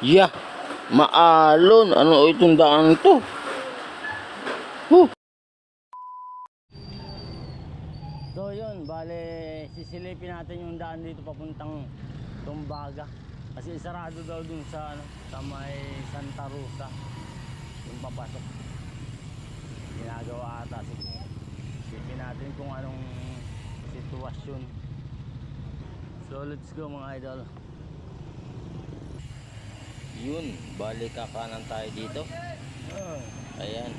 Yeah, maalon. Ano itong daan to? Huh. So yun, bale sisilipin natin yung daan dito papuntang Tumbaga. Kasi sarado daw dun sa sa may Santa Rosa. Yung papasok. Ginagawa ata siguro. Silipin natin kung anong sitwasyon. So let's go mga idol. Yun, bali kakanan tayo dito. Ayan.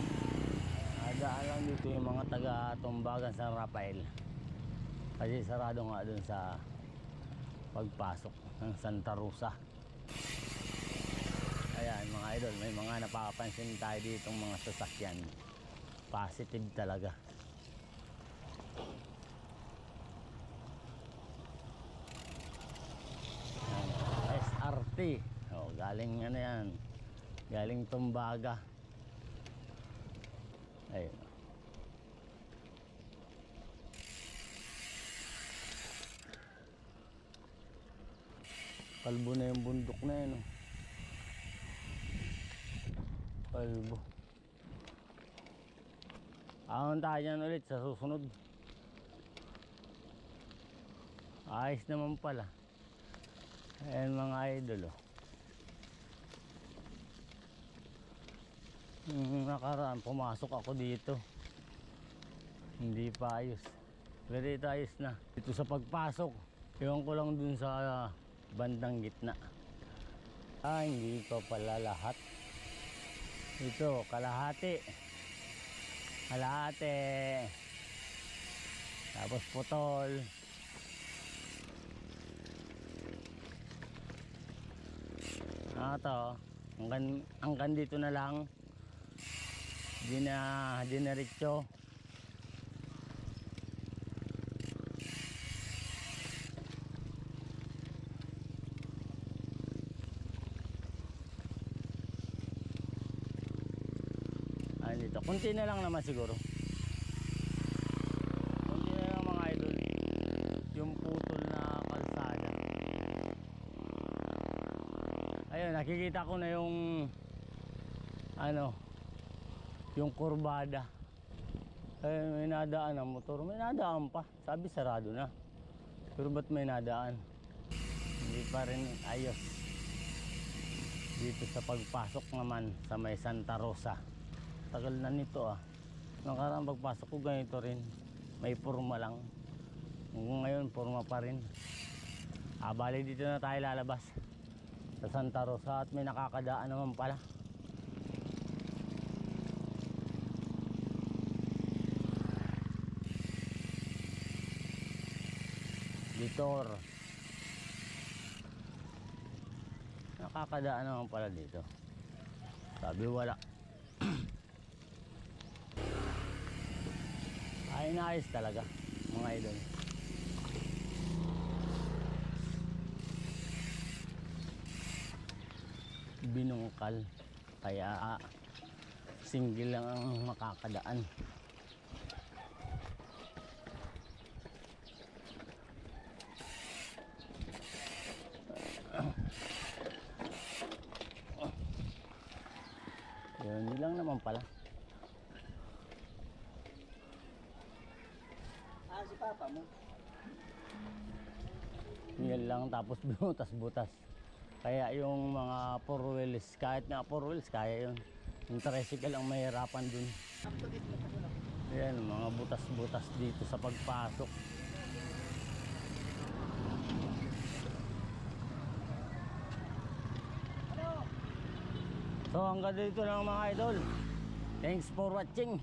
Adaan lang dito yung mga taga Tumbaga San Rafael. Kasi sarado nga dun sa pagpasok ng Santa Rosa. Ayan mga idol, may mga napapansin tayo ditong mga sasakyan. Positive talaga. Ayan, SRT. Oh, galing ano yan, galing Tumbaga. Ayun. Kalbo na yung bundok na yun. Kalbo. Ahon tayo dyan ulit sa susunod. Ayos naman pala. Ayan mga idol. Nakaraan pumasok ako dito. Hindi pa ayos. Pero ito ayos na. Dito sa pagpasok, iwan ko lang dun sa bandang gitna. Hindi pa pala lahat. Ito, kalahati. Kalahati. Tapos putol. Ito, hanggang dito na lang. Dinaritso. Dito. Kunti na lang naman siguro. Kunti na lang mga idol. Yung putol na kalsada. Ayun, nakikita ko na yung yung kurbada. Ayun, may nadaan ang motor. May nadaan pa. Sabi sarado na. Pero ba't may nadaan? Hindi pa rin ayos. Dito sa pagpasok naman sa may Santa Rosa. Tagal na nito Nakaraan pagpasok ko ganito rin. May purma lang. Ngayon purma pa rin. Bali dito na tayo lalabas sa Santa Rosa at may nakakadaan naman pala. Vitor. Nakakadaan naman pala dito. Sabi wala. Ay naayos talaga mga idol. Binungkal kaya single lang ang makakadaan. Yun lang naman pala. Si papa mo. Yan lang tapos butas-butas. Kaya yung mga 4 wheels, kahit nga 4 wheels kaya yun. Yung tricycle ang mahirapan dun. Yan, mga butas-butas dito sa pagpasok. So hanggang dito lang mga idol. Thanks for watching.